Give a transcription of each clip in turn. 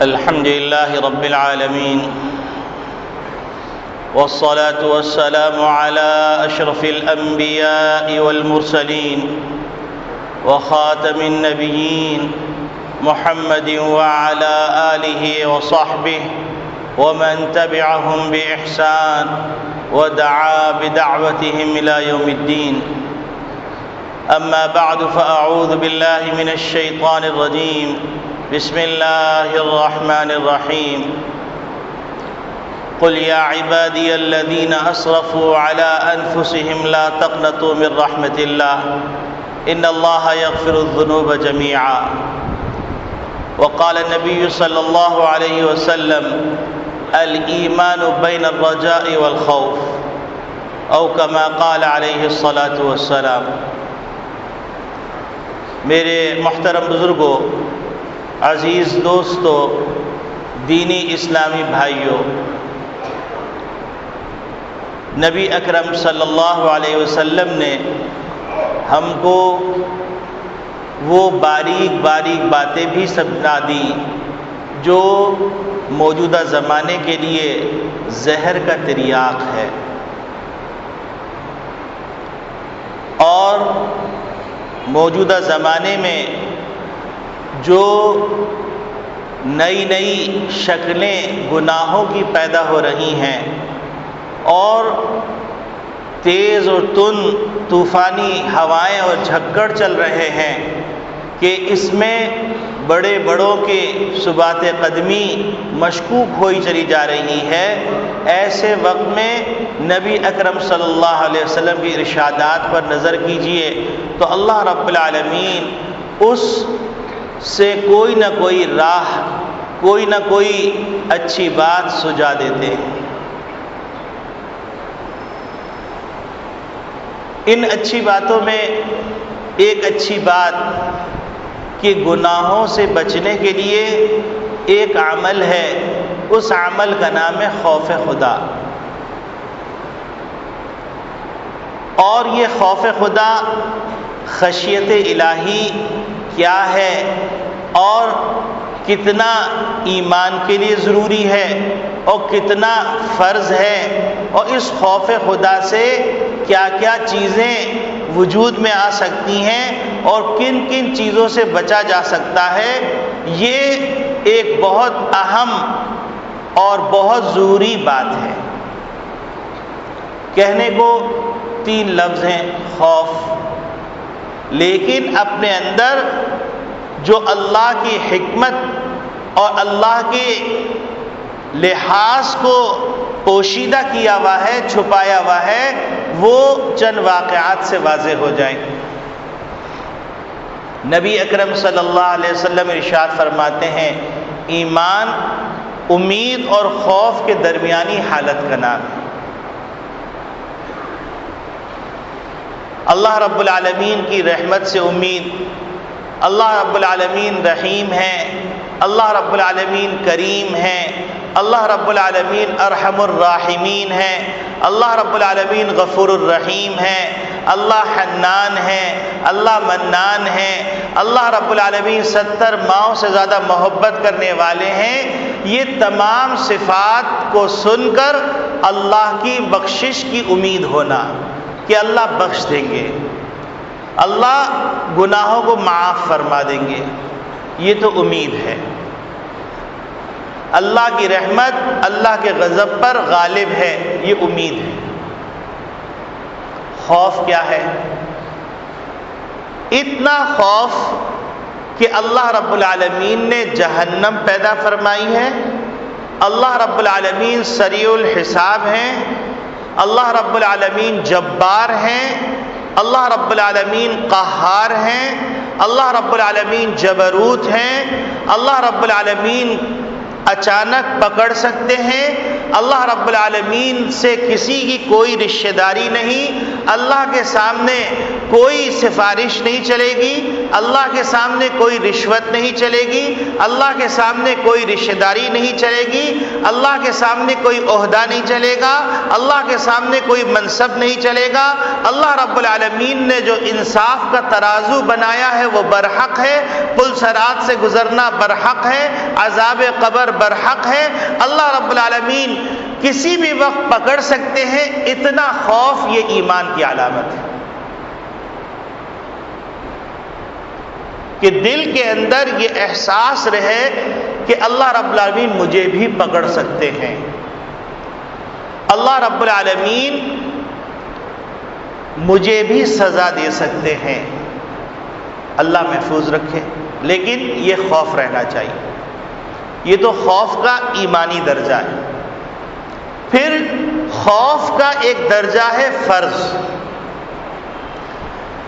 الحمد لله رب العالمين، والصلاة والسلام على أشرف الأنبياء والمرسلين وخاتم النبيين محمد وعلى آله وصحبه ومن تبعهم بإحسان ودعا بدعوتهم إلى يوم الدين. أما بعد، فأعوذ بالله من الشيطان الرجيم. بسم الله الرحمن الرحيم. قل يا عبادي الذين أسرفوا على أنفسهم لا تقنطوا من رحمة الله إن الله يغفر الذنوب جميعا. وقال النبي صلى الله عليه وسلم: الإيمان بين الرجاء والخوف، أو كما قال عليه الصلاة والسلام. میرے محترم بزرگوں، عزیز دوستو، دینی اسلامی بھائیوں، نبی اکرم صلی اللہ علیہ وسلم نے ہم کو وہ باریک باریک باتیں بھی سمجھا دی جو موجودہ زمانے کے لیے زہر کا تریاق ہے، اور موجودہ زمانے میں جو نئی نئی شکلیں گناہوں کی پیدا ہو رہی ہیں اور تیز اور تند طوفانی ہوائیں اور جھکڑ چل رہے ہیں کہ اس میں بڑے بڑوں کے ثبات قدمی مشکوک ہوئی چلی جا رہی ہے، ایسے وقت میں نبی اکرم صلی اللہ علیہ وسلم کی ارشادات پر نظر کیجئے تو اللہ رب العالمین اس سے کوئی نہ کوئی راہ، کوئی نہ کوئی اچھی بات سجا دیتے ہیں. ان اچھی باتوں میں ایک اچھی بات کہ گناہوں سے بچنے کے لیے ایک عمل ہے، اس عمل کا نام ہے خوف خدا. اور یہ خوف خدا، خشیت الہی کیا ہے اور کتنا ایمان کے لیے ضروری ہے اور کتنا فرض ہے، اور اس خوف خدا سے کیا کیا چیزیں وجود میں آ سکتی ہیں اور کن کن چیزوں سے بچا جا سکتا ہے، یہ ایک بہت اہم اور بہت ضروری بات ہے. کہنے کو 3 لفظ ہیں: خوف، لیکن اپنے اندر جو اللہ کی حکمت اور اللہ کے لحاظ کو پوشیدہ کیا ہوا ہے، چھپایا ہوا ہے، وہ چند واقعات سے واضح ہو جائیں. نبی اکرم صلی اللہ علیہ وسلم ارشاد فرماتے ہیں: ایمان امید اور خوف کے درمیانی حالت کا نام ہے. اللہ رب العالمین کی رحمت سے امید. اللہ رب العالمین رحیم ہے، اللہ رب العالمین کریم ہے، اللہ رب العالمین ارحم الراحمین ہے، اللہ رب العالمین غفور الرحیم ہے، اللہ حنان ہے، اللہ منان ہے، اللہ رب العالمین 70 ماؤں سے زیادہ محبت کرنے والے ہیں. یہ تمام صفات کو سن کر اللہ کی بخشش کی امید ہونا کہ اللہ بخش دیں گے، اللہ گناہوں کو معاف فرما دیں گے، یہ تو امید ہے. اللہ کی رحمت اللہ کے غضب پر غالب ہے، یہ امید ہے. خوف کیا ہے؟ اتنا خوف کہ اللہ رب العالمین نے جہنم پیدا فرمائی ہے، اللہ رب العالمین سریع الحساب ہیں، اللہ رب العالمین جبار ہیں، اللہ رب العالمین قہار ہیں، اللہ رب العالمین جبروت ہیں، اللہ رب العالمین اچانک پکڑ سکتے ہیں، اللہ رب العالمین سے کسی کی کوئی رشتہ داری نہیں، اللہ کے سامنے کوئی سفارش نہیں چلے گی، اللہ کے سامنے کوئی رشوت نہیں چلے گی، اللہ کے سامنے کوئی رشتہ داری نہیں چلے گی، اللہ کے سامنے کوئی عہدہ نہیں چلے گا، اللہ کے سامنے کوئی منصب نہیں چلے گا۔ اللہ رب العالمین نے جو انصاف کا ترازو بنایا ہے وہ برحق ہے، پل صراط سے گزرنا برحق ہے، عذاب قبر برحق ہے۔ اللہ رب العالمین کسی بھی وقت پکڑ سکتے ہیں، اتنا خوف یہ ایمان کی علامت ہے کہ دل کے اندر یہ احساس رہے کہ اللہ رب العالمین مجھے بھی پکڑ سکتے ہیں، اللہ رب العالمین مجھے بھی سزا دے سکتے ہیں۔ اللہ محفوظ رکھے، لیکن یہ خوف رہنا چاہیے۔ یہ تو خوف کا ایمانی درجہ ہے۔ پھر خوف کا ایک درجہ ہے فرض۔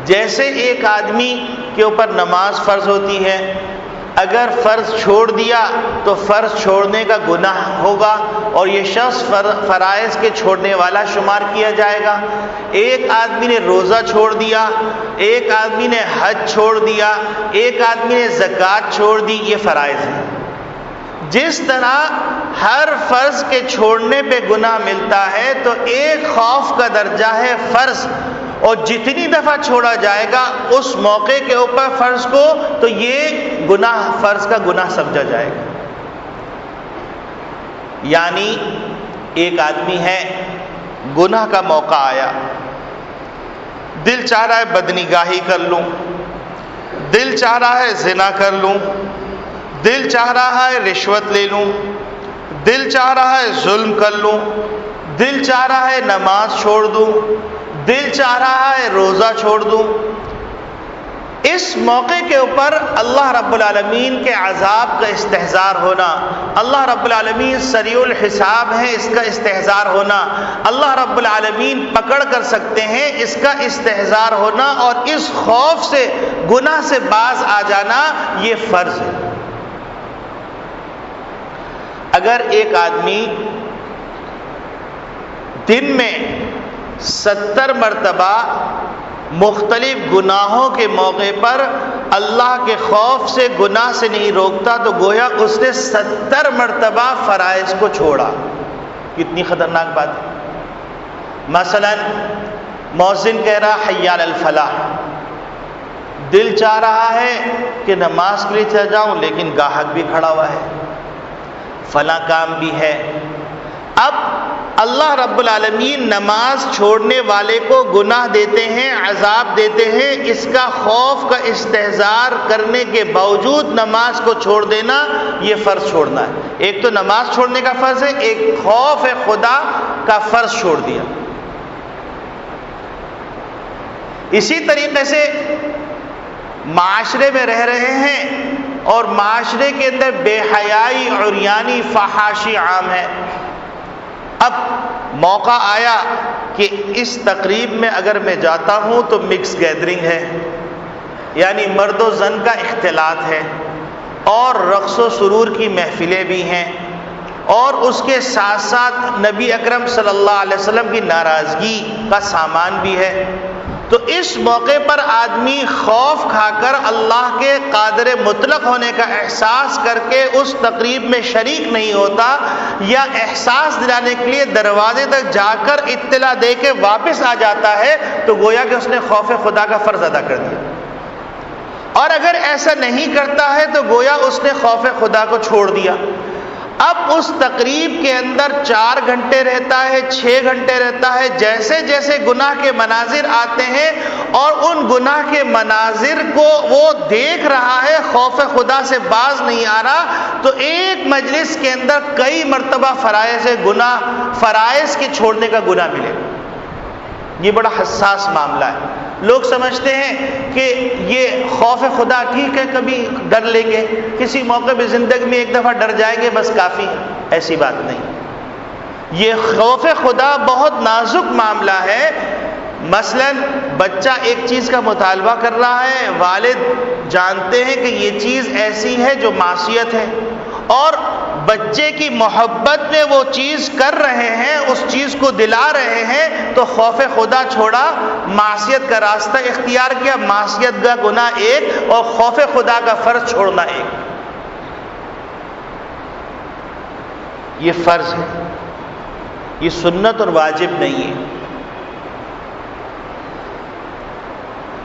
جیسے ایک آدمی کے اوپر نماز فرض ہوتی ہے، اگر فرض چھوڑ دیا تو فرض چھوڑنے کا گناہ ہوگا اور یہ شخص فرائض کے چھوڑنے والا شمار کیا جائے گا۔ ایک آدمی نے روزہ چھوڑ دیا، ایک آدمی نے حج چھوڑ دیا، ایک آدمی نے زکوٰۃ چھوڑ دی، یہ فرائض ہیں۔ جس طرح ہر فرض کے چھوڑنے پہ گناہ ملتا ہے تو ایک خوف کا درجہ ہے فرض، اور جتنی دفعہ چھوڑا جائے گا اس موقع کے اوپر فرض کو تو یہ گناہ، فرض کا گناہ سمجھا جائے گا۔ یعنی ایک آدمی ہے، گناہ کا موقع آیا، دل چاہ رہا ہے بدنگاہی کر لوں، دل چاہ رہا ہے زنا کر لوں، دل چاہ رہا ہے رشوت لے لوں، دل چاہ رہا ہے ظلم کر لوں، دل چاہ رہا ہے نماز چھوڑ دوں، دل چاہ رہا ہے روزہ چھوڑ دوں۔ اس موقع کے اوپر اللہ رب العالمین کے عذاب کا استحضار ہونا، اللہ رب العالمین سریع الحساب ہے اس کا استحضار ہونا، اللہ رب العالمین پکڑ کر سکتے ہیں اس کا استحضار ہونا، اور اس خوف سے، گناہ سے باز آ جانا، یہ فرض ہے۔ اگر ایک آدمی دن میں 70 مرتبہ مختلف گناہوں کے موقع پر اللہ کے خوف سے گناہ سے نہیں روکتا تو گویا اس نے 70 مرتبہ فرائض کو چھوڑا۔ کتنی خطرناک بات ہے۔ مثلا مؤذن کہہ رہا حی علی الفلاح، دل چاہ رہا ہے کہ نماز کے لیے چل جاؤں لیکن گاہک بھی کھڑا ہوا ہے، فلاں کام بھی ہے۔ اب اللہ رب العالمین نماز چھوڑنے والے کو گناہ دیتے ہیں، عذاب دیتے ہیں، اس کا خوف کا استحضار کرنے کے باوجود نماز کو چھوڑ دینا، یہ فرض چھوڑنا ہے۔ ایک تو نماز چھوڑنے کا فرض ہے، ایک خوف خدا کا فرض چھوڑ دیا۔ اسی طریقے سے معاشرے میں رہ رہے ہیں اور معاشرے کے اندر بے حیائی، عریانی، فحاشی عام ہے۔ اب موقع آیا کہ اس تقریب میں اگر میں جاتا ہوں تو مکس گیدرنگ ہے، یعنی مرد و زن کا اختلاط ہے، اور رقص و سرور کی محفلیں بھی ہیں، اور اس کے ساتھ ساتھ نبی اکرم صلی اللہ علیہ وسلم کی ناراضگی کا سامان بھی ہے۔ تو اس موقع پر آدمی خوف کھا کر اللہ کے قادر مطلق ہونے کا احساس کر کے اس تقریب میں شریک نہیں ہوتا، یا احساس دلانے کے لیے دروازے تک جا کر اطلاع دے کے واپس آ جاتا ہے، تو گویا کہ اس نے خوف خدا کا فرض ادا کر دیا۔ اور اگر ایسا نہیں کرتا ہے تو گویا اس نے خوف خدا کو چھوڑ دیا۔ اب اس تقریب کے اندر 4 گھنٹے رہتا ہے، 6 گھنٹے رہتا ہے، جیسے جیسے گناہ کے مناظر آتے ہیں اور ان گناہ کے مناظر کو وہ دیکھ رہا ہے، خوف خدا سے باز نہیں آ رہا، تو ایک مجلس کے اندر کئی مرتبہ فرائض کے چھوڑنے کا گناہ ملے۔ یہ بڑا حساس معاملہ ہے۔ لوگ سمجھتے ہیں کہ یہ خوف خدا ٹھیک ہے، کبھی ڈر لیں گے، کسی موقع پہ زندگی میں ایک دفعہ ڈر جائیں گے بس کافی ہے۔ ایسی بات نہیں۔ یہ خوف خدا بہت نازک معاملہ ہے۔ مثلا بچہ ایک چیز کا مطالبہ کر رہا ہے، والد جانتے ہیں کہ یہ چیز ایسی ہے جو معصیت ہے، اور بچے کی محبت میں وہ چیز کر رہے ہیں، اس چیز کو دلا رہے ہیں، تو خوف خدا چھوڑا، معصیت کا راستہ اختیار کیا، معصیت کا گناہ ایک اور خوف خدا کا فرض چھوڑنا ایک. یہ فرض ہے، یہ سنت اور واجب نہیں ہے.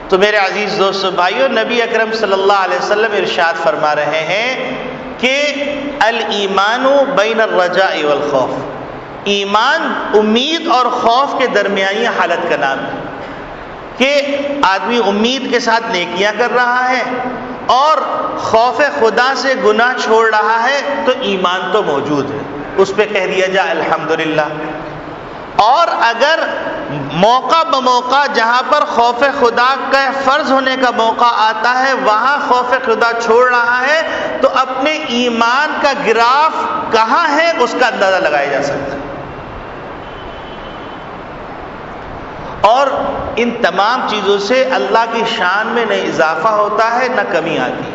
تو میرے عزیز دوستو بھائیو، نبی اکرم صلی اللہ علیہ وسلم ارشاد فرما رہے ہیں کہ الایمان بین الرجاء والخوف، ایمان امید اور خوف کے درمیانی حالت کا نام ہے. کہ آدمی امید کے ساتھ نیکیاں کر رہا ہے اور خوف خدا سے گناہ چھوڑ رہا ہے تو ایمان تو موجود ہے، اس پہ کہہ دیا جائے الحمدللہ. اور اگر موقع بموقع جہاں پر خوف خدا کا فرض ہونے کا موقع آتا ہے وہاں خوف خدا چھوڑ رہا ہے تو اپنے ایمان کا گراف کہاں ہے اس کا اندازہ لگایا جا سکتا ہے. اور ان تمام چیزوں سے اللہ کی شان میں نہ اضافہ ہوتا ہے نہ کمی آتی.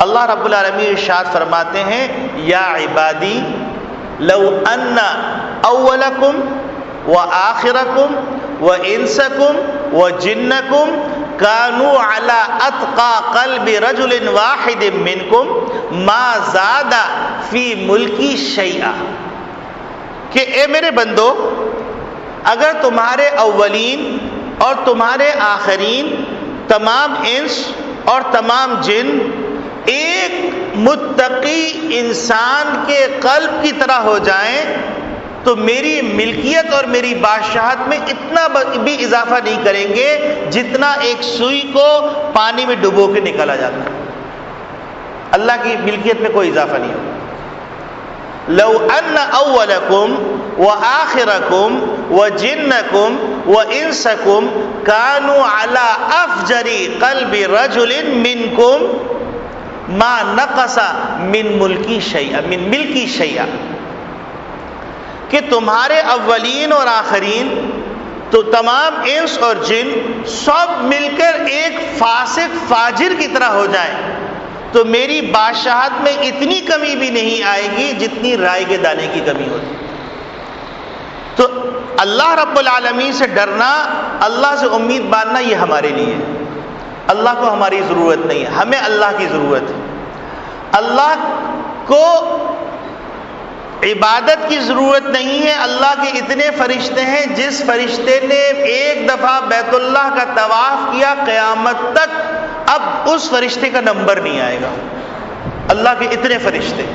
اللہ رب العالمین ارشاد فرماتے ہیں یا عبادی لو ان اولکم وآخرکم وانسکم وجنکم کانوا علی اتقى قلب رجل واحد منکم ما زاد فی ملکی شیئا. کہ اے میرے بندو، اگر تمہارے اولین اور تمہارے آخرین، تمام انس اور تمام جن ایک متقی انسان کے قلب کی طرح ہو جائیں تو میری ملکیت اور میری بادشاہت میں اتنا بھی اضافہ نہیں کریں گے جتنا ایک سوئی کو پانی میں ڈبو کے نکالا جاتا ہے. اللہ کی ملکیت میں کوئی اضافہ نہیں ہوگا. لو ان اولکم وآخرکم وجنکم وانسکم کانوا علی افجر قلب رجل منکم ما نقص من ملکی شیئا. کہ تمہارے اولین اور آخرین تو تمام انس اور جن سب مل کر ایک فاسق فاجر کی طرح ہو جائیں تو میری بادشاہت میں اتنی کمی بھی نہیں آئے گی جتنی رائے کے دانے کی کمی ہوتی. تو اللہ رب العالمین سے ڈرنا، اللہ سے امید باندھنا، یہ ہمارے لیے ہے. اللہ کو ہماری ضرورت نہیں ہے، ہمیں اللہ کی ضرورت ہے. اللہ کو عبادت کی ضرورت نہیں ہے. اللہ کے اتنے فرشتے ہیں، جس فرشتے نے ایک دفعہ بیت اللہ کا طواف کیا قیامت تک اب اس فرشتے کا نمبر نہیں آئے گا. اللہ کے اتنے فرشتے.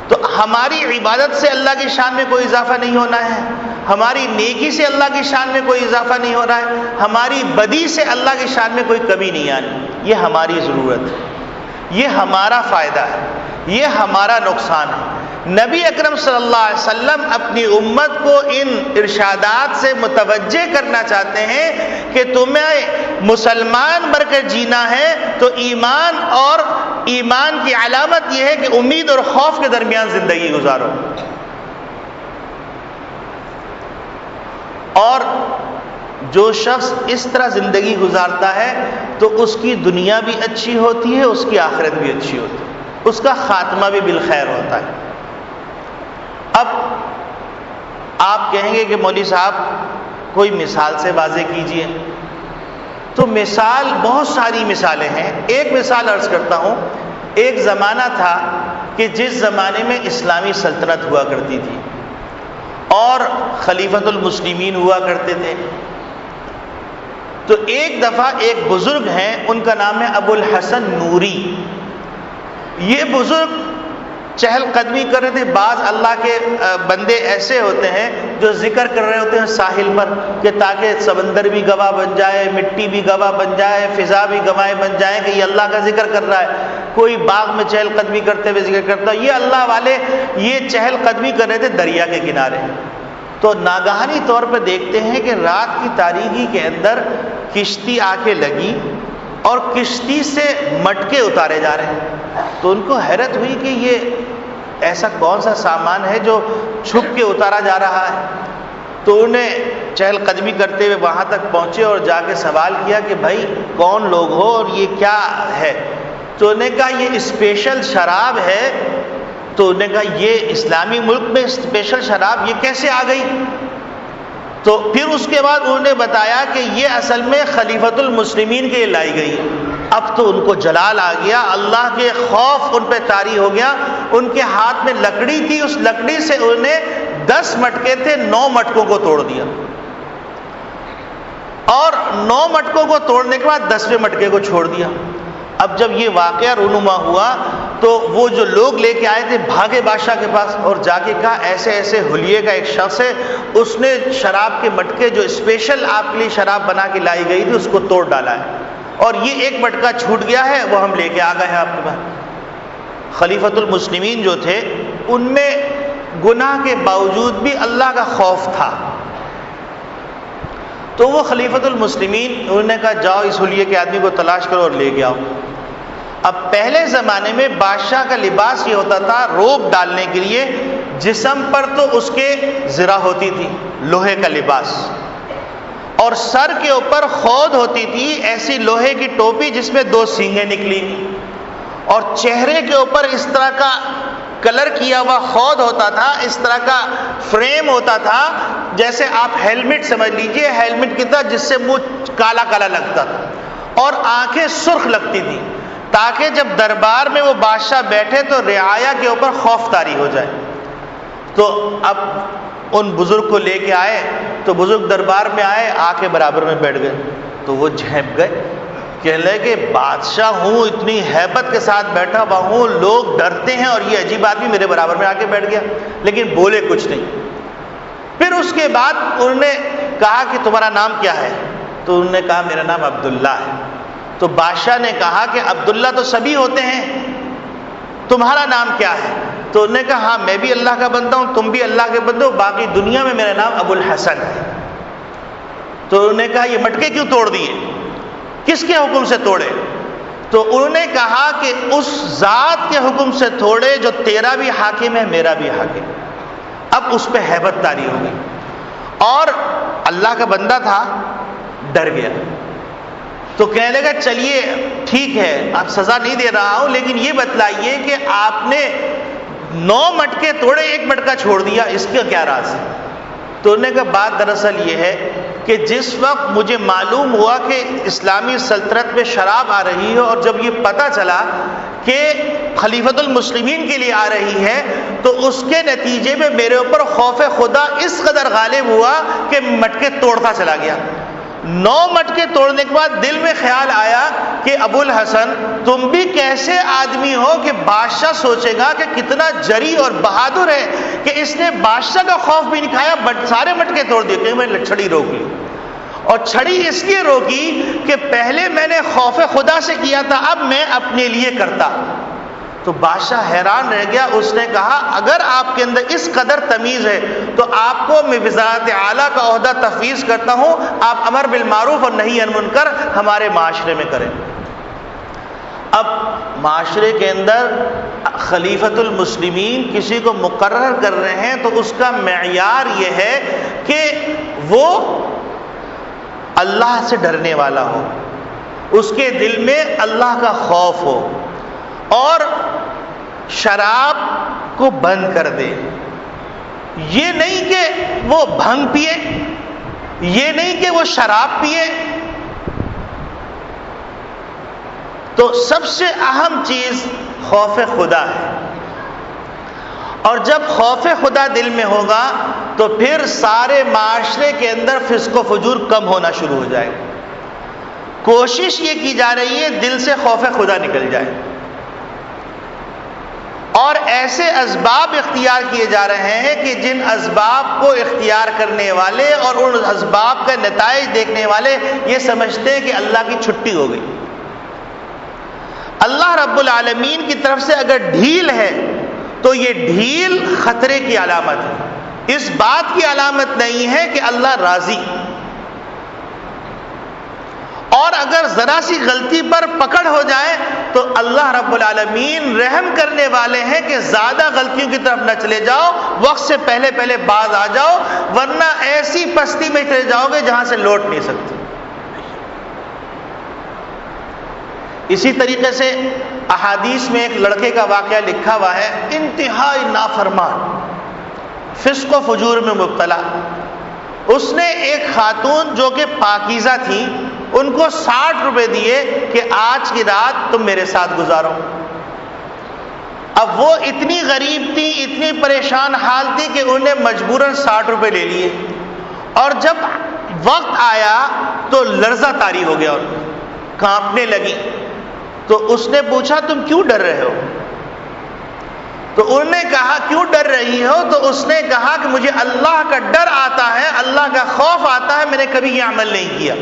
تو ہماری عبادت سے اللہ کی شان میں کوئی اضافہ نہیں ہونا ہے، ہماری نیکی سے اللہ کی شان میں کوئی اضافہ نہیں ہو رہا ہے، ہماری بدی سے اللہ کی شان میں کوئی کمی نہیں آنی. یہ ہماری ضرورت ہے، یہ ہمارا فائدہ ہے، یہ ہمارا نقصان ہے. نبی اکرم صلی اللہ علیہ وسلم اپنی امت کو ان ارشادات سے متوجہ کرنا چاہتے ہیں کہ تمہیں مسلمان بن کر جینا ہے تو ایمان اور ایمان کی علامت یہ ہے کہ امید اور خوف کے درمیان زندگی گزارو. اور جو شخص اس طرح زندگی گزارتا ہے تو اس کی دنیا بھی اچھی ہوتی ہے، اس کی آخرت بھی اچھی ہوتی ہے، اس کا خاتمہ بھی بالخیر ہوتا ہے. اب آپ کہیں گے کہ مولوی صاحب کوئی مثال سے واضح کیجئے. تو مثال، بہت ساری مثالیں ہیں. ایک مثال عرض کرتا ہوں. ایک زمانہ تھا کہ جس زمانے میں اسلامی سلطنت ہوا کرتی تھی اور خلیفۃ المسلمین ہوا کرتے تھے. تو ایک دفعہ ایک بزرگ ہیں، ان کا نام ہے ابو الحسن نوری. یہ بزرگ چہل قدمی کر رہے تھے. بعض اللہ کے بندے ایسے ہوتے ہیں جو ذکر کر رہے ہوتے ہیں ساحل پر کہ تاکہ سمندر بھی گواہ بن جائے، مٹی بھی گواہ بن جائے، فضا بھی گواہ بن جائے کہ یہ اللہ کا ذکر کر رہا ہے. کوئی باغ میں چہل قدمی کرتے ہوئے ذکر کرتا ہے. یہ اللہ والے یہ چہل قدمی کر رہے تھے دریا کے کنارے. تو ناگہانی طور پہ دیکھتے ہیں کہ رات کی تاریکی کے اندر کشتی آ کے لگی اور کشتی سے مٹکے اتارے جا رہے ہیں. تو ان کو حیرت ہوئی کہ یہ ایسا کون سا سامان ہے جو چھپ کے اتارا جا رہا ہے. تو انہیں چہل قدمی کرتے ہوئے وہاں تک پہنچے اور جا کے سوال کیا کہ بھائی کون لوگ ہو اور یہ کیا ہے. تو انہوں نے کہا یہ اسپیشل شراب ہے. تو انہوں نے کہا یہ اسلامی ملک میں اسپیشل شراب یہ کیسے آ گئی؟ تو پھر اس کے بعد انہوں نے بتایا کہ یہ اصل میں خلیفۃ المسلمین کے لیے لائی گئی. اب تو ان کو جلال آ گیا، اللہ کے خوف ان پہ طاری ہو گیا. ان کے ہاتھ میں لکڑی تھی، اس لکڑی سے انہوں نے 10 مٹکے تھے، 9 مٹکوں کو توڑ دیا، اور 9 مٹکوں کو توڑنے کے بعد 10ویں مٹکے کو چھوڑ دیا. اب جب یہ واقعہ رونما ہوا تو وہ جو لوگ لے کے آئے تھے بھاگے بادشاہ کے پاس اور جا کے کہا ایسے ایسے حلیے کا ایک شخص ہے، اس نے شراب کے مٹکے جو اسپیشل آپ کے لیے شراب بنا کے لائی گئی تھی اس کو توڑ ڈالا ہے، اور یہ ایک مٹکا چھوٹ گیا ہے، وہ ہم لے کے آ گئے ہیں آپ کے پاس. خلیفۃ المسلمین جو تھے ان میں گناہ کے باوجود بھی اللہ کا خوف تھا. تو وہ خلیفۃ المسلمین انہوں نے کہا جاؤ اس حلیے کے آدمی کو تلاش کرو اور لے کے آؤ. اب پہلے زمانے میں بادشاہ کا لباس یہ ہوتا تھا روب ڈالنے کے لیے، جسم پر تو اس کے زرہ ہوتی تھی لوہے کا لباس، اور سر کے اوپر خود ہوتی تھی ایسی لوہے کی ٹوپی جس میں 2 سینگیں نکلی، اور چہرے کے اوپر اس طرح کا کلر کیا ہوا خود ہوتا تھا، اس طرح کا فریم ہوتا تھا جیسے آپ ہیلمٹ سمجھ لیجئے، ہیلمٹ کی طرح جس سے منہ کالا کالا لگتا تھا اور آنکھیں سرخ لگتی تھی، تاکہ جب دربار میں وہ بادشاہ بیٹھے تو رعایا کے اوپر خوف طاری ہو جائے. تو اب ان بزرگ کو لے کے آئے تو بزرگ دربار میں آئے، آ کے برابر میں بیٹھ گئے. تو وہ جھینپ گئے، کہنے لگے کہ بادشاہ ہوں، اتنی ہیبت کے ساتھ بیٹھا ہوا ہوں، لوگ ڈرتے ہیں اور یہ عجیب آدمی میرے برابر میں آ کے بیٹھ گیا، لیکن بولے کچھ نہیں. پھر اس کے بعد انہوں نے کہا کہ تمہارا نام کیا ہے؟ تو انہوں نے کہا میرا نام عبداللہ ہے. تو بادشاہ نے کہا کہ عبداللہ تو سبھی ہوتے ہیں، تمہارا نام کیا ہے؟ تو انہوں نے کہا ہاں میں بھی اللہ کا بندہ ہوں، تم بھی اللہ کے بندے ہو، باقی دنیا میں میرا نام ابو الحسن ہے. تو انہوں نے کہا یہ مٹکے کیوں توڑ دیے، کس کے حکم سے توڑے؟ تو انہوں نے کہا کہ اس ذات کے حکم سے توڑے جو تیرا بھی حاکم ہے میرا بھی حاکم ہے. اب اس پہ ہیبت طاری ہو گئی، اور اللہ کا بندہ تھا، ڈر گیا. تو کہنے لگا چلیے ٹھیک ہے اب سزا نہیں دے رہا ہوں، لیکن یہ بتلائیے کہ آپ نے 9 مٹکے توڑے 1 مٹکا چھوڑ دیا، اس کا کیا راز ہے؟ تو انہوں نے کہا بات دراصل یہ ہے کہ جس وقت مجھے معلوم ہوا کہ اسلامی سلطنت میں شراب آ رہی ہے، اور جب یہ پتہ چلا کہ خلیفۃ المسلمین کے لیے آ رہی ہے، تو اس کے نتیجے میں میرے اوپر خوف خدا اس قدر غالب ہوا کہ مٹکے توڑتا چلا گیا. 9 مٹکے توڑنے کے بعد دل میں خیال آیا کہ ابو الحسن تم بھی کیسے آدمی ہو کہ بادشاہ سوچے گا کہ کتنا جری اور بہادر ہے کہ اس نے بادشاہ کا خوف بھی نہیں کھایا، سارے مٹکے توڑ دیے. کہ میں نے چھڑی روک لی، اور چھڑی اس لیے روکی کہ پہلے میں نے خوف خدا سے کیا تھا، اب میں اپنے لیے کرتا. تو بادشاہ حیران رہ گیا. اس نے کہا اگر آپ کے اندر اس قدر تمیز ہے تو آپ کو میں وزارت اعلیٰ کا عہدہ تفویض کرتا ہوں، آپ امر بالمعروف اور نہی عن منکر ہمارے معاشرے میں کریں. اب معاشرے کے اندر خلیفۃ المسلمین کسی کو مقرر کر رہے ہیں تو اس کا معیار یہ ہے کہ وہ اللہ سے ڈرنے والا ہو، اس کے دل میں اللہ کا خوف ہو، اور شراب کو بند کر دے. یہ نہیں کہ وہ بھنگ پیے، یہ نہیں کہ وہ شراب پیے. تو سب سے اہم چیز خوف خدا ہے، اور جب خوف خدا دل میں ہوگا تو پھر سارے معاشرے کے اندر فسق و فجور کم ہونا شروع ہو جائے گا. کوشش یہ کی جا رہی ہے دل سے خوف خدا نکل جائے، اور ایسے اسباب اختیار کیے جا رہے ہیں کہ جن اسباب کو اختیار کرنے والے اور ان اسباب کا نتائج دیکھنے والے یہ سمجھتے ہیں کہ اللہ کی چھٹی ہو گئی. اللہ رب العالمین کی طرف سے اگر ڈھیل ہے تو یہ ڈھیل خطرے کی علامت ہے، اس بات کی علامت نہیں ہے کہ اللہ راضی. اور اگر ذرا سی غلطی پر پکڑ ہو جائے تو اللہ رب العالمین رحم کرنے والے ہیں کہ زیادہ غلطیوں کی طرف نہ چلے جاؤ، وقت سے پہلے پہلے باز آ جاؤ، ورنہ ایسی پستی میں چلے جاؤ گے جہاں سے لوٹ نہیں سکتے. اسی طریقے سے احادیث میں ایک لڑکے کا واقعہ لکھا ہوا ہے، انتہائی نافرمان، فسق و فجور میں مبتلا. اس نے ایک خاتون جو کہ پاکیزہ تھی ان کو 60 روپے دیے کہ آج کی رات تم میرے ساتھ گزارو. اب وہ اتنی غریب تھی، اتنی پریشان حال تھی کہ انہیں مجبوراً 60 روپے لے لیے. اور جب وقت آیا تو لرزہ طاری ہو گیا، ان کانپنے لگی. تو اس نے پوچھا تم کیوں ڈر رہے ہو؟ تو انہوں نے کہا کیوں ڈر رہی ہو؟ تو اس نے کہا کہ مجھے اللہ کا ڈر آتا ہے، اللہ کا خوف آتا ہے، میں نے کبھی یہ عمل نہیں کیا.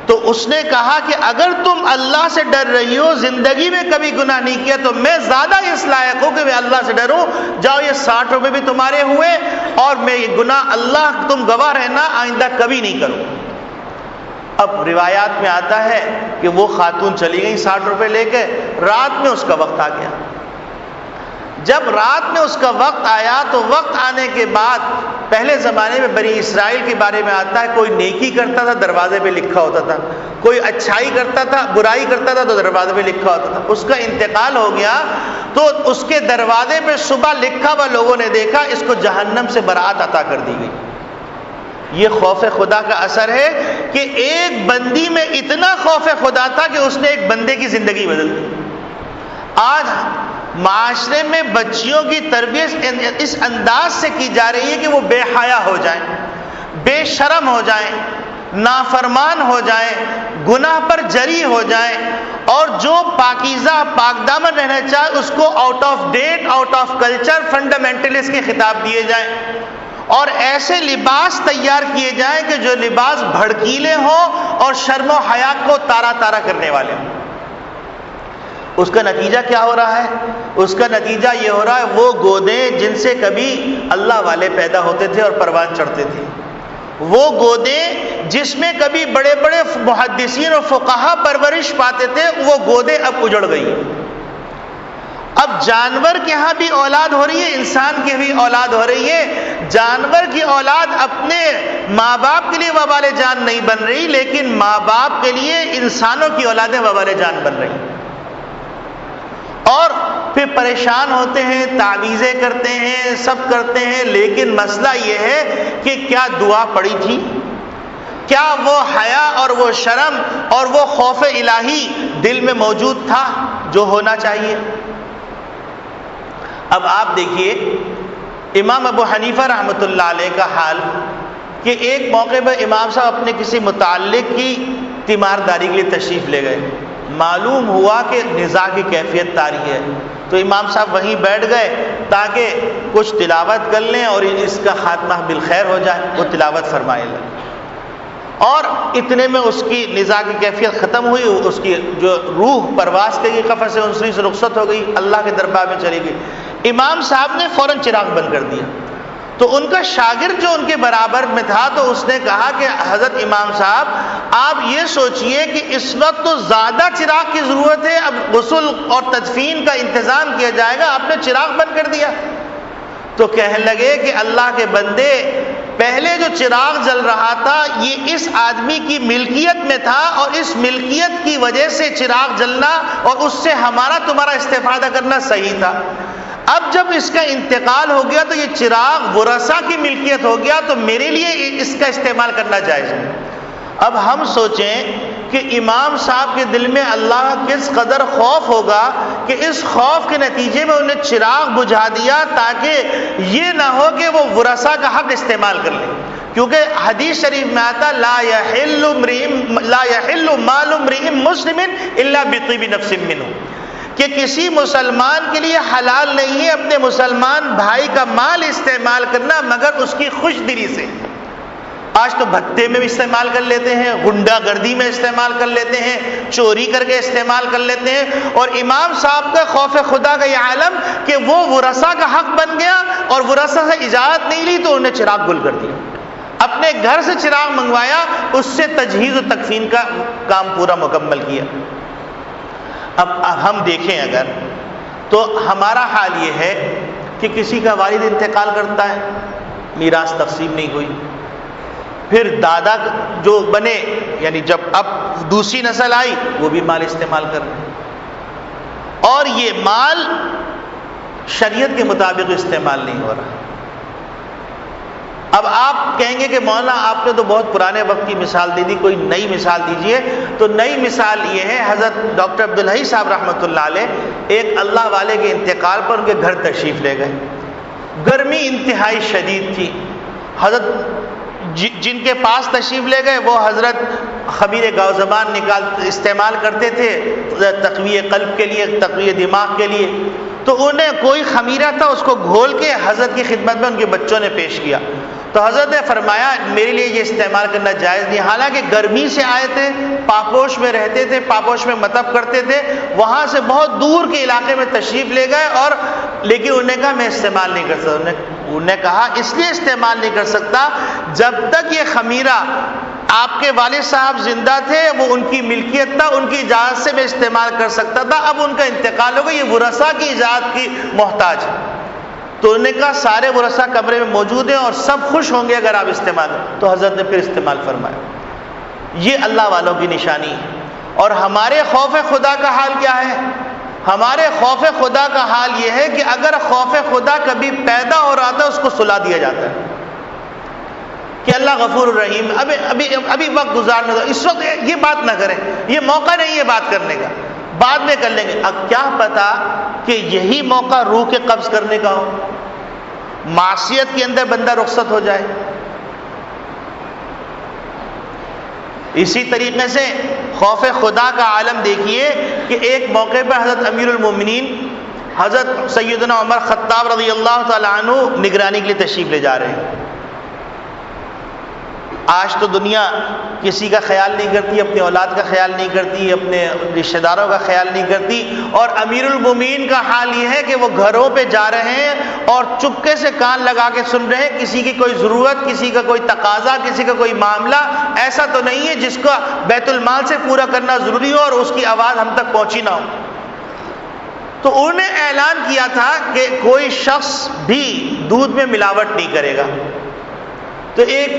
تو اس نے کہا کہ اگر تم اللہ سے ڈر رہی ہو، زندگی میں کبھی گناہ نہیں کیا، تو میں زیادہ اس لائق ہوں کہ میں اللہ سے ڈروں. جاؤ یہ 60 روپے بھی تمہارے ہوئے، اور میں یہ گناہ، اللہ تم گواہ رہنا، آئندہ کبھی نہیں کروں. اب روایات میں آتا ہے کہ وہ خاتون چلی گئی 60 روپے لے کے. رات میں اس کا وقت آ گیا. جب رات میں اس کا وقت آیا تو وقت آنے کے بعد، پہلے زمانے میں بنی اسرائیل کے بارے میں آتا ہے، کوئی نیکی کرتا تھا دروازے پہ لکھا ہوتا تھا، کوئی اچھائی کرتا تھا، برائی کرتا تھا تو دروازے پہ لکھا ہوتا تھا. اس کا انتقال ہو گیا تو اس کے دروازے پہ صبح لکھا ہوا لوگوں نے دیکھا، اس کو جہنم سے برات عطا کر دی گئی. یہ خوف خدا کا اثر ہے کہ ایک بندی میں اتنا خوف خدا تھا کہ اس نے ایک بندے کی زندگی بدل دی. آج معاشرے میں بچیوں کی تربیت اس انداز سے کی جا رہی ہے کہ وہ بے حیا ہو جائیں، بے شرم ہو جائیں، نافرمان ہو جائیں، گناہ پر جری ہو جائیں، اور جو پاکیزہ پاک دامن رہنا چاہے اس کو out of date, out of culture, fundamentalist کے خطاب دیے جائیں، اور ایسے لباس تیار کیے جائیں کہ جو لباس بھڑکیلے ہوں اور شرم و حیا کو تارا تارا کرنے والے ہوں. اس کا نتیجہ کیا ہو رہا ہے؟ اس کا نتیجہ یہ ہو رہا ہے وہ گودیں جن سے کبھی اللہ والے پیدا ہوتے تھے اور پروان چڑھتے تھے، وہ گودیں جس میں کبھی بڑے بڑے محدثین اور فقہا پرورش پاتے تھے، وہ گودیں اب اجڑ گئی. اب جانور کے ہاں بھی اولاد ہو رہی ہے، انسان کی بھی اولاد ہو رہی ہے. جانور کی اولاد اپنے ماں باپ کے لیے وبال جان نہیں بن رہی، لیکن ماں باپ کے لیے انسانوں کی اولادیں وبال جان بن رہی. اور پھر پریشان ہوتے ہیں، تعویذیں کرتے ہیں، سب کرتے ہیں، لیکن مسئلہ یہ ہے کہ کیا دعا پڑی تھی؟ کیا وہ حیا اور وہ شرم اور وہ خوف الہی دل میں موجود تھا جو ہونا چاہیے؟ اب آپ دیکھیے امام ابو حنیفہ رحمۃ اللہ علیہ کا حال، کہ ایک موقع پر امام صاحب اپنے کسی متعلق کی تیمارداری کے لیے تشریف لے گئے. معلوم ہوا کہ نزاع کی کیفیت طاری ہے، تو امام صاحب وہیں بیٹھ گئے تاکہ کچھ تلاوت کر لیں اور اس کا خاتمہ بالخیر ہو جائے. وہ تلاوت فرمائے لگے، اور اتنے میں اس کی نزاع کی کیفیت ختم ہوئی. اس کی جو روح پرواز کے قفس عنصری سے رخصت ہو گئی، اللہ کے دربار میں چلی گئی. امام صاحب نے فوراً چراغ بند کر دیا. تو ان کا شاگرد جو ان کے برابر میں تھا، تو اس نے کہا کہ حضرت امام صاحب آپ یہ سوچئے کہ اس وقت تو زیادہ چراغ کی ضرورت ہے، اب غسل اور تدفین کا انتظام کیا جائے گا، آپ نے چراغ بند کر دیا. تو کہنے لگے کہ اللہ کے بندے، پہلے جو چراغ جل رہا تھا یہ اس آدمی کی ملکیت میں تھا، اور اس ملکیت کی وجہ سے چراغ جلنا اور اس سے ہمارا تمہارا استفادہ کرنا صحیح تھا. اب جب اس کا انتقال ہو گیا تو یہ چراغ ورثہ کی ملکیت ہو گیا، تو میرے لیے اس کا استعمال کرنا جائز ہے. اب ہم سوچیں کہ امام صاحب کے دل میں اللہ کس قدر خوف ہوگا کہ اس خوف کے نتیجے میں انہیں چراغ بجھا دیا تاکہ یہ نہ ہو کہ وہ ورثہ کا حق استعمال کر لیں. کیونکہ حدیث شریف میں آتا لا یحل مال امرئ مسلم الا بطیب نفس منہ، کہ کسی مسلمان کے لیے حلال نہیں ہے اپنے مسلمان بھائی کا مال استعمال کرنا مگر اس کی خوش دلی سے. آج تو بھتے میں بھی استعمال کر لیتے ہیں، غنڈہ گردی میں استعمال کر لیتے ہیں، چوری کر کے استعمال کر لیتے ہیں. اور امام صاحب کا خوف خدا کا یہ عالم کہ وہ ورثہ کا حق بن گیا، اور ورثہ سے اجازت نہیں لی تو انہیں چراغ گل کر دیا. اپنے گھر سے چراغ منگوایا، اس سے تجہیز و تکفین کا کام پورا مکمل کیا. اب ہم دیکھیں اگر تو ہمارا حال یہ ہے کہ کسی کا والد انتقال کرتا ہے، میراث تقسیم نہیں ہوئی، پھر دادا جو بنے، یعنی جب اب دوسری نسل آئی وہ بھی مال استعمال کر رہے ہیں. اور یہ مال شریعت کے مطابق استعمال نہیں ہو رہا۔ اب آپ کہیں گے کہ مولانا آپ نے تو بہت پرانے وقت کی مثال دی کوئی نئی مثال دیجئے، تو نئی مثال یہ ہے، حضرت ڈاکٹر عبدالحی صاحب رحمۃ اللہ علیہ ایک اللہ والے کے انتقال پر ان کے گھر تشریف لے گئے، گرمی انتہائی شدید تھی، حضرت جن کے پاس تشریف لے گئے وہ حضرت خمیر گاؤ زبان استعمال کرتے تھے تقویہ قلب کے لیے، تقویہ دماغ کے لیے، تو انہیں کوئی خمیرہ تھا، اس کو گھول کے حضرت کی خدمت میں ان کے بچوں نے پیش کیا، تو حضرت نے فرمایا میرے لیے یہ استعمال کرنا جائز نہیں، حالانکہ گرمی سے آئے تھے، پاپوش میں رہتے تھے، پاپوش میں مطب کرتے تھے، وہاں سے بہت دور کے علاقے میں تشریف لے گئے، اور لیکن انہوں نے کہا میں استعمال نہیں کر سکتا، انہوں نے کہا اس لیے استعمال نہیں کر سکتا جب تک یہ خمیرہ آپ کے والد صاحب زندہ تھے، وہ ان کی ملکیت تھا، ان کی اجازت سے میں استعمال کر سکتا تھا، اب ان کا انتقال ہو گیا، یہ ورثاء کی اجازت کی محتاج ہے، تو انہوں نے کہا سارے ورثاء کمرے میں موجود ہیں اور سب خوش ہوں گے اگر آپ استعمال کریں، تو حضرت نے پھر استعمال فرمایا۔ یہ اللہ والوں کی نشانی ہے۔ اور ہمارے خوف خدا کا حال کیا ہے؟ ہمارے خوف خدا کا حال یہ ہے کہ اگر خوف خدا کبھی پیدا ہو رہا تھا اس کو سلا دیا جاتا ہے کہ اللہ غفور الرحیم، ابھی وقت گزارنے دو، اس وقت یہ بات نہ کریں، یہ موقع نہیں ہے بات کرنے کا، بعد میں کر لیں گے۔ اب کیا پتا کہ یہی موقع روح کے قبض کرنے کا ہو، معصیت کے اندر بندہ رخصت ہو جائے۔ اسی طریقے سے خوف خدا کا عالم دیکھیے کہ ایک موقع پر حضرت امیر المومنین حضرت سیدنا عمر خطاب رضی اللہ تعالیٰ عنہ نگرانی کے لیے تشریف لے جا رہے ہیں۔ آج تو دنیا کسی کا خیال نہیں کرتی، اپنی اولاد کا خیال نہیں کرتی، اپنے رشتہ داروں کا خیال نہیں کرتی، اور امیر المومنین کا حال یہ ہے کہ وہ گھروں پہ جا رہے ہیں اور چپکے سے کان لگا کے سن رہے ہیں، کسی کی کوئی ضرورت، کسی کا کوئی تقاضا، کسی کا کوئی معاملہ ایسا تو نہیں ہے جس کو بیت المال سے پورا کرنا ضروری ہو اور اس کی آواز ہم تک پہنچی نہ ہو۔ تو انہوں نے اعلان کیا تھا کہ کوئی شخص بھی دودھ میں ملاوٹ نہیں کرے گا۔ تو ایک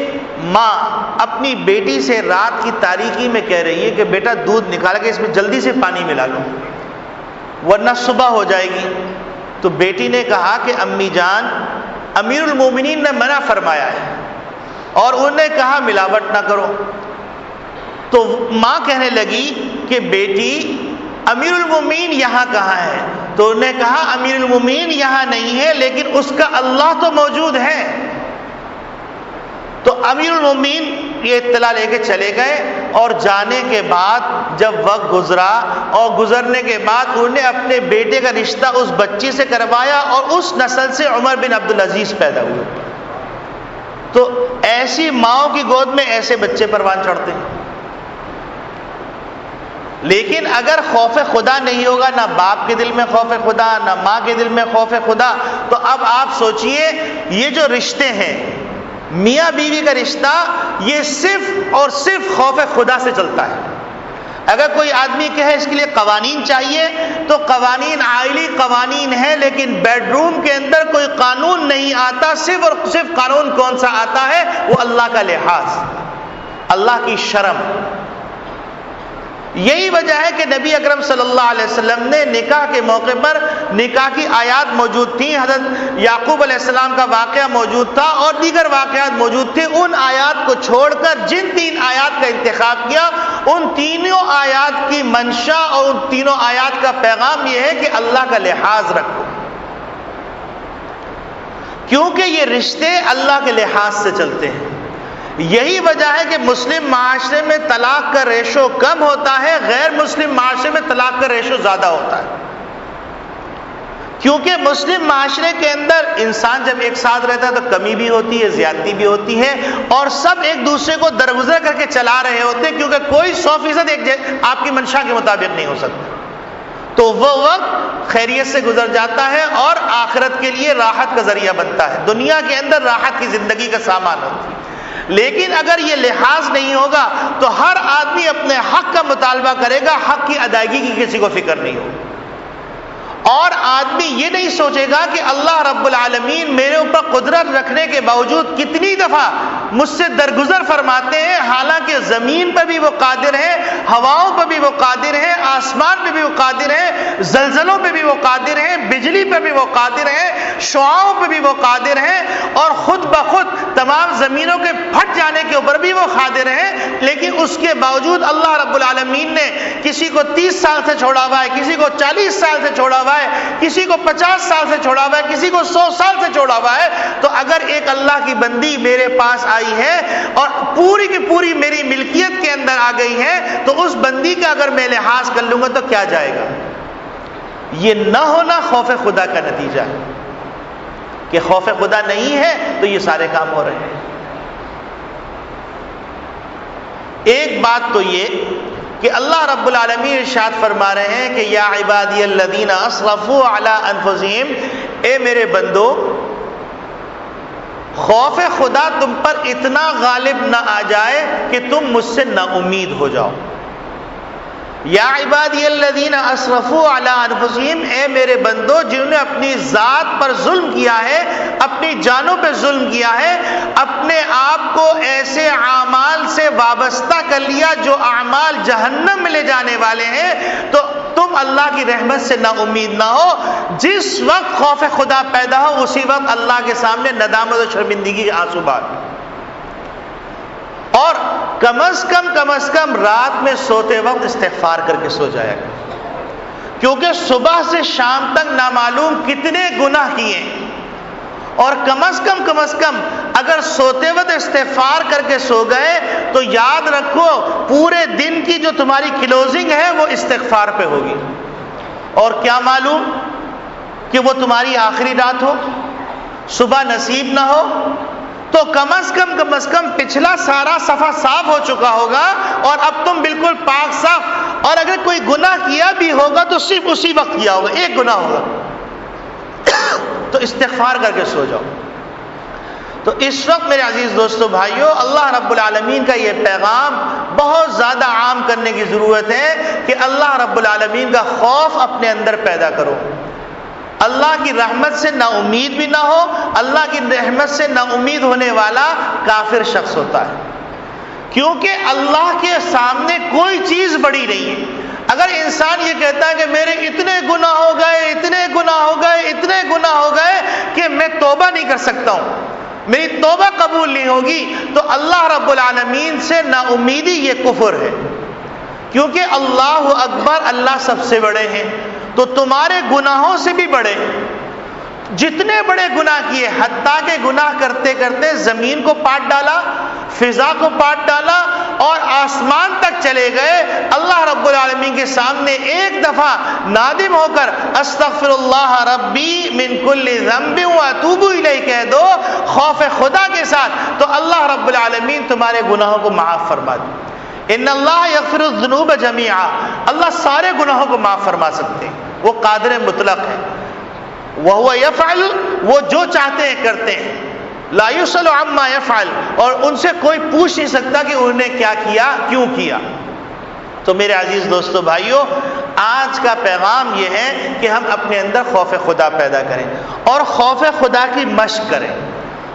ماں اپنی بیٹی سے رات کی تاریکی میں کہہ رہی ہے کہ بیٹا دودھ نکال کے اس میں جلدی سے پانی ملا لو ورنہ صبح ہو جائے گی۔ تو بیٹی نے کہا کہ امی جان امیر المومنین نے منع فرمایا ہے اور انہوں نے کہا ملاوٹ نہ کرو۔ تو ماں کہنے لگی کہ بیٹی امیر المومنین یہاں کہاں ہے؟ تو انہوں نے کہا امیر المومنین یہاں نہیں ہے لیکن اس کا اللہ تو موجود ہے۔ تو امیر المومنین یہ اطلاع لے کے چلے گئے، اور جانے کے بعد جب وقت گزرا اور گزرنے کے بعد انہوں نے اپنے بیٹے کا رشتہ اس بچی سے کروایا اور اس نسل سے عمر بن عبدالعزیز پیدا ہوئے۔ تو ایسی ماؤں کی گود میں ایسے بچے پروان چڑھتے ہیں۔ لیکن اگر خوف خدا نہیں ہوگا، نہ باپ کے دل میں خوف خدا، نہ ماں کے دل میں خوف خدا، تو اب آپ سوچئے یہ جو رشتے ہیں میاں بیوی کا رشتہ، یہ صرف اور صرف خوف خدا سے چلتا ہے۔ اگر کوئی آدمی کہے اس کے لیے قوانین چاہیے، تو قوانین عائلی قوانین ہیں، لیکن بیڈ روم کے اندر کوئی قانون نہیں آتا، صرف اور صرف قانون کون سا آتا ہے؟ وہ اللہ کا لحاظ، اللہ کی شرم۔ یہی وجہ ہے کہ نبی اکرم صلی اللہ علیہ وسلم نے نکاح کے موقع پر نکاح کی آیات موجود تھیں، حضرت یعقوب علیہ السلام کا واقعہ موجود تھا اور دیگر واقعات موجود تھے، ان آیات کو چھوڑ کر جن 3 آیات کا انتخاب کیا، ان تینوں آیات کی منشا اور ان تینوں آیات کا پیغام یہ ہے کہ اللہ کا لحاظ رکھو، کیونکہ یہ رشتے اللہ کے لحاظ سے چلتے ہیں۔ یہی وجہ ہے کہ مسلم معاشرے میں طلاق کا ریشو کم ہوتا ہے، غیر مسلم معاشرے میں طلاق کا ریشو زیادہ ہوتا ہے، کیونکہ مسلم معاشرے کے اندر انسان جب ایک ساتھ رہتا ہے تو کمی بھی ہوتی ہے، زیادتی بھی ہوتی ہے، اور سب ایک دوسرے کو درگزر کر کے چلا رہے ہوتے ہیں، کیونکہ کوئی 100% آپ کی منشا کے مطابق نہیں ہو سکتا۔ تو وہ وقت خیریت سے گزر جاتا ہے اور آخرت کے لیے راحت کا ذریعہ بنتا ہے، دنیا کے اندر راحت کی زندگی کا سامان ہوتی ہے۔ لیکن اگر یہ لحاظ نہیں ہوگا تو ہر آدمی اپنے حق کا مطالبہ کرے گا، حق کی ادائیگی کی کسی کو فکر نہیں ہوگی، اور آدمی یہ نہیں سوچے گا کہ اللہ رب العالمین میرے اوپر قدرت رکھنے کے باوجود کتنی دفعہ مجھ سے درگزر فرماتے ہیں، حالانکہ زمین پر بھی وہ قادر ہیں، ہواؤں پر بھی وہ قادر ہیں، آسمان پہ بھی وہ قادر ہیں، زلزلوں پہ بھی وہ قادر ہیں، بجلی پہ بھی وہ قادر ہیں، شعاعوں پہ بھی وہ قادر ہیں، اور خود بخود تمام زمینوں کے پھٹ جانے کے اوپر بھی وہ قادر ہیں. لیکن اس کے باوجود اللہ رب العالمین نے کسی کو 30 سال سے چھوڑا ہوا ہے، کسی کو 40 سال سے چھوڑا ہوا ہے، کسی کو 50 سال سے چھوڑا ہوا ہے، کسی کو 100 سال سے چھوڑا ہوا ہے. تو اگر ایک اللہ کی بندی میرے پاس آئی ہے اور پوری کی پوری میری ملکیت کے اندر آ گئی ہے، تو اس بندی کا اگر میں لحاظ کر لوں گا تو کیا جائے گا؟ یہ نہ ہونا خوف خدا کا نتیجہ ہے کہ خوف خدا نہیں ہے تو یہ سارے کام ہو رہے ہیں. ایک بات تو یہ کہ اللہ رب العالمین ارشاد فرما رہے ہیں کہ یا عبادی الذین اسرفوا علی انفسہم، اے میرے بندو، خوف خدا تم پر اتنا غالب نہ آ جائے کہ تم مجھ سے نا امید ہو جاؤ. یا عبادی الذین اسرفوا علی انفسہم، اے میرے بندو جنہوں نے اپنی ذات پر ظلم کیا ہے، اپنی جانوں پہ ظلم کیا ہے، اپنے آپ کو ایسے اعمال سے وابستہ کر لیا جو اعمال جہنم میں لے جانے والے ہیں، تو تم اللہ کی رحمت سے نا امید نہ ہو. جس وقت خوف خدا پیدا ہو اسی وقت اللہ کے سامنے ندامت و شرمندگی کے آنسو بہا. اور کم از کم رات میں سوتے وقت استغفار کر کے سو جایا کرو، کیونکہ صبح سے شام تک نامعلوم کتنے گناہ کیے، اور کم از کم اگر سوتے وقت استغفار کر کے سو گئے تو یاد رکھو پورے دن کی جو تمہاری کلوزنگ ہے وہ استغفار پہ ہوگی. اور کیا معلوم کہ وہ تمہاری آخری رات ہو، صبح نصیب نہ ہو، تو کم از کم پچھلا سارا صفحہ صاف ہو چکا ہوگا اور اب تم بالکل پاک صاف. اور اگر کوئی گناہ کیا بھی ہوگا تو صرف اسی وقت کیا ہوگا، ایک گناہ ہوگا، تو استغفار کر کے سو جاؤ. تو اس وقت میرے عزیز دوستو بھائیو، اللہ رب العالمین کا یہ پیغام بہت زیادہ عام کرنے کی ضرورت ہے کہ اللہ رب العالمین کا خوف اپنے اندر پیدا کرو. اللہ کی رحمت سے نا امید بھی نہ ہو. اللہ کی رحمت سے نا امید ہونے والا کافر شخص ہوتا ہے، کیونکہ اللہ کے سامنے کوئی چیز بڑی نہیں ہے. اگر انسان یہ کہتا ہے کہ میرے اتنے گناہ ہو گئے، اتنے گناہ ہو گئے، اتنے گناہ ہو گئے کہ میں توبہ نہیں کر سکتا ہوں، میری توبہ قبول نہیں ہوگی، تو اللہ رب العالمین سے نا امیدی یہ کفر ہے. کیونکہ اللہ اکبر، اللہ سب سے بڑے ہیں، تو تمہارے گناہوں سے بھی بڑے، جتنے بڑے گناہ کیے، حتیٰ کہ گناہ کرتے کرتے زمین کو پاٹ ڈالا، فضا کو پاٹ ڈالا اور آسمان تک چلے گئے. اللہ رب العالمین کے سامنے ایک دفعہ نادم ہو کر استغفر اللہ ربی من کل ذنب واتوب الیہ کہہ دو خوف خدا کے ساتھ، تو اللہ رب العالمین تمہارے گناہوں کو معاف فرما دے. ان اللہ یغفر الذنوب جميعا، اللہ سارے گناہوں کو معاف فرما سکتے ہیں، وہ قادر مطلق ہے. وَهُوَ يَفْعَلُ، وہ جو چاہتے ہیں کرتے ہیں. لا يُسْأَلُ عَمَّا يَفْعَلُ، اور ان سے کوئی پوچھ نہیں سکتا کہ انہوں نے کیا کیا، کیوں کیا. تو میرے عزیز دوستو بھائیو، آج کا پیغام یہ ہے کہ ہم اپنے اندر خوف خدا پیدا کریں اور خوف خدا کی مشق کریں.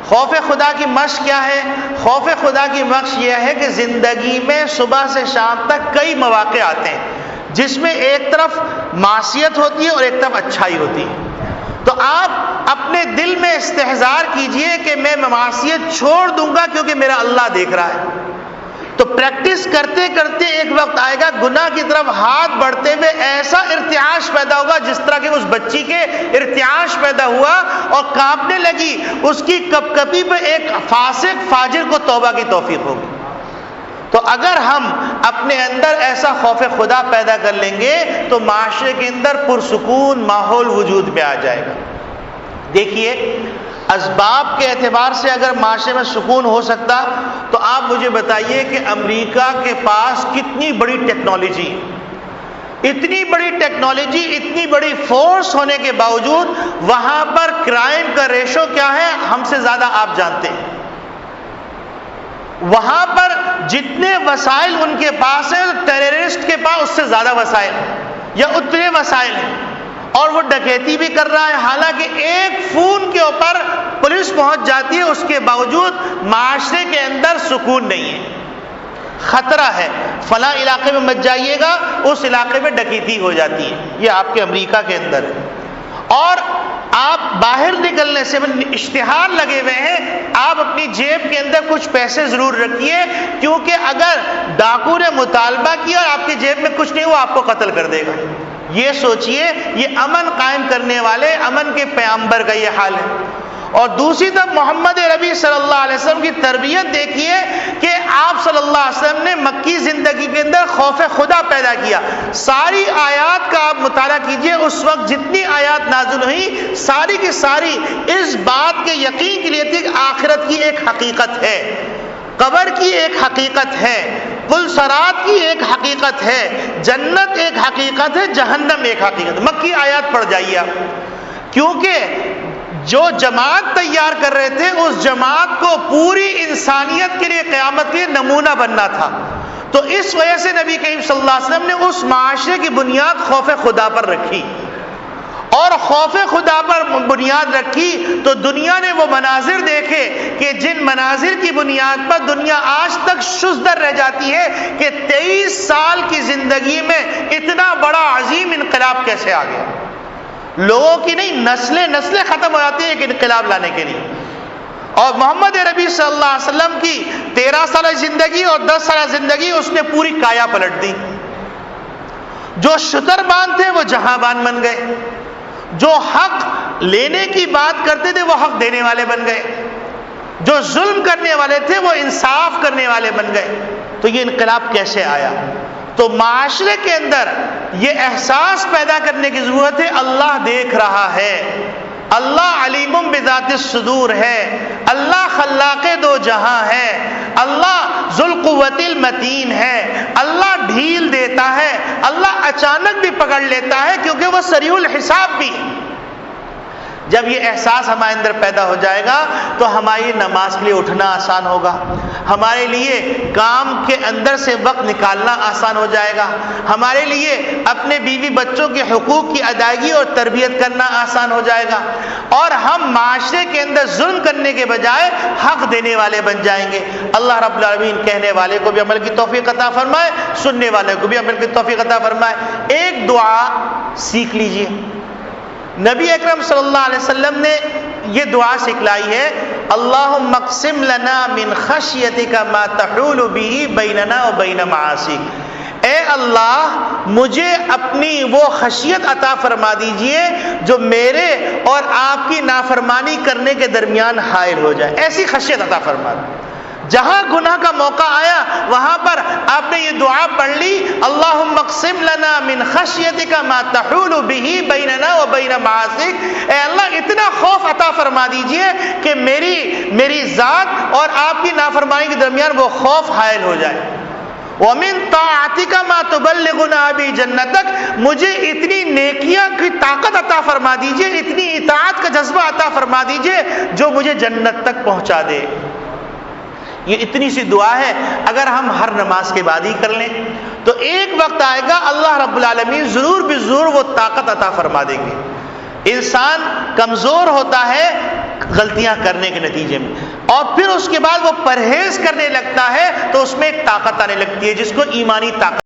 خوف خدا کی مشق کیا ہے؟ خوف خدا کی مشق یہ ہے کہ زندگی میں صبح سے شام تک کئی مواقع آتے ہیں جس میں ایک طرف معصیت ہوتی ہے اور ایک طرف اچھائی ہوتی ہے. تو آپ اپنے دل میں استحضار کیجئے کہ میں معصیت چھوڑ دوں گا کیونکہ میرا اللہ دیکھ رہا ہے. تو پریکٹس کرتے کرتے ایک وقت آئے گا گناہ کی طرف ہاتھ بڑھتے ہوئے ایسا ارتعاش پیدا ہوگا جس طرح کہ اس بچی کے ارتعاش پیدا ہوا اور کانپنے لگی، اس کی کپ کپی پہ ایک فاسق فاجر کو توبہ کی توفیق ہوگی. تو اگر ہم اپنے اندر ایسا خوف خدا پیدا کر لیں گے تو معاشرے کے اندر پرسکون ماحول وجود میں آ جائے گا. دیکھیے، اسباب کے اعتبار سے اگر معاشرے میں سکون ہو سکتا تو آپ مجھے بتائیے کہ امریکہ کے پاس کتنی بڑی ٹیکنالوجی، اتنی بڑی ٹیکنالوجی، اتنی بڑی فورس ہونے کے باوجود وہاں پر کرائم کا ریشو کیا ہے ہم سے زیادہ آپ جانتے ہیں. وہاں پر جتنے وسائل ان کے پاس ہیں ٹیررسٹ کے پاس اس سے زیادہ وسائل یا اتنے وسائل ہیں. اور وہ ڈکیتی بھی کر رہا ہے، حالانکہ ایک فون کے اوپر پولیس پہنچ جاتی ہے، اس کے باوجود معاشرے کے اندر سکون نہیں ہے، خطرہ ہے، فلاں علاقے میں مت جائیے گا، اس علاقے میں ڈکیتی ہو جاتی ہے، یہ آپ کے امریکہ کے اندر ہے۔ اور آپ باہر نکلنے سے اشتہار لگے ہوئے ہیں، آپ اپنی جیب کے اندر کچھ پیسے ضرور رکھیے، کیونکہ اگر ڈاکو نے مطالبہ کیا اور آپ کی جیب میں کچھ نہیں، وہ آپ کو قتل کر دے گا۔ یہ سوچئے، یہ امن قائم کرنے والے امن کے پیغمبر کا یہ حال ہے۔ اور دوسری طرف محمد عربی صلی اللہ علیہ وسلم کی تربیت دیکھیے کہ آپ صلی اللہ علیہ وسلم نے مکی زندگی کے اندر خوف خدا پیدا کیا۔ ساری آیات کا آپ مطالعہ کیجئے، اس وقت جتنی آیات نازل ہوئی ساری کی ساری اس بات کے یقین کے لیے تھی کہ آخرت کی ایک حقیقت ہے، قبر کی ایک حقیقت ہے، پلسرات کی ایک حقیقت ہے، جنت ایک حقیقت ہے، جہنم ایک حقیقت ہے۔ مکی آیات پڑھ جائیے آپ، کیونکہ جو جماعت تیار کر رہے تھے اس جماعت کو پوری انسانیت کے لیے قیامت کے لیے نمونہ بننا تھا، تو اس وجہ سے نبی کریم صلی اللہ علیہ وسلم نے اس معاشرے کی بنیاد خوف خدا پر رکھی، اور خوف خدا پر بنیاد رکھی تو دنیا نے وہ مناظر دیکھے کہ جن مناظر کی بنیاد پر دنیا آج تک شزدر رہ جاتی ہے کہ 23 سال کی زندگی میں اتنا بڑا عظیم انقلاب کیسے آ گیا۔ لوگوں کی نہیں، نسلیں ختم ہو جاتی ہیں ایک انقلاب لانے کے لیے۔ اور محمد عربی صلی اللہ علیہ وسلم کی 13 سالہ زندگی اور 10 سالہ زندگی اس نے پوری کایا پلٹ دی۔ جو شتربان تھے وہ جہاں بان بن گئے، جو حق لینے کی بات کرتے تھے وہ حق دینے والے بن گئے، جو ظلم کرنے والے تھے وہ انصاف کرنے والے بن گئے۔ تو یہ انقلاب کیسے آیا؟ تو معاشرے کے اندر یہ احساس پیدا کرنے کی ضرورت ہے، اللہ دیکھ رہا ہے، اللہ علیم بذات الصدور ہے، اللہ خلاق دو جہاں ہے، اللہ ذو القوت المتین ہے، اللہ ڈھیل دیتا ہے، اللہ اچانک بھی پکڑ لیتا ہے کیونکہ وہ سریع الحساب بھی ہے۔ جب یہ احساس ہمارے اندر پیدا ہو جائے گا تو ہماری نماز کے لیے اٹھنا آسان ہوگا، ہمارے لیے کام کے اندر سے وقت نکالنا آسان ہو جائے گا، ہمارے لیے اپنے بیوی بچوں کے حقوق کی ادائیگی اور تربیت کرنا آسان ہو جائے گا، اور ہم معاشرے کے اندر ظلم کرنے کے بجائے حق دینے والے بن جائیں گے۔ اللہ رب العالمین کہنے والے کو بھی عمل کی توفیق عطا فرمائے، سننے والے کو بھی عمل کی توفیق عطا فرمائے۔ ایک دعا سیکھ لیجئے، نبی اکرم صلی اللہ علیہ وسلم نے یہ دعا سکھلائی ہے، اللہم اقسم لنا من خشیتک ما تحول به بیننا و بین معاصیک۔ اے اللہ مجھے اپنی وہ خشیت عطا فرما دیجئے جو میرے اور آپ کی نافرمانی کرنے کے درمیان حائل ہو جائے، ایسی خشیت عطا فرما دی۔ جہاں گناہ کا موقع آیا وہاں پر آپ نے یہ دعا پڑھ لی، اللہم اقسم لنا من خشیتک ما تحول به بیننا و بین معاصیک۔ اے اللہ اتنا خوف عطا فرما دیجئے کہ میری ذات اور آپ کی نافرمانی کے درمیان وہ خوف حائل ہو جائے۔ وَمِن طَاعَتِكَ مَا تُبَلِّغُنَا بِهِ جَنَّتَكَ، مجھے اتنی نیکیاں کی طاقت عطا فرما دیجئے، اتنی اطاعت کا جذبہ عطا فرما دیجئے جو مجھے جنت تک پہنچا دے۔ یہ اتنی سی دعا ہے، اگر ہم ہر نماز کے بعد ہی کر لیں تو ایک وقت آئے گا اللہ رب العالمین ضرور بضرور وہ طاقت عطا فرما دیں گے۔ انسان کمزور ہوتا ہے غلطیاں کرنے کے نتیجے میں، اور پھر اس کے بعد وہ پرہیز کرنے لگتا ہے تو اس میں ایک طاقت آنے لگتی ہے جس کو ایمانی طاقت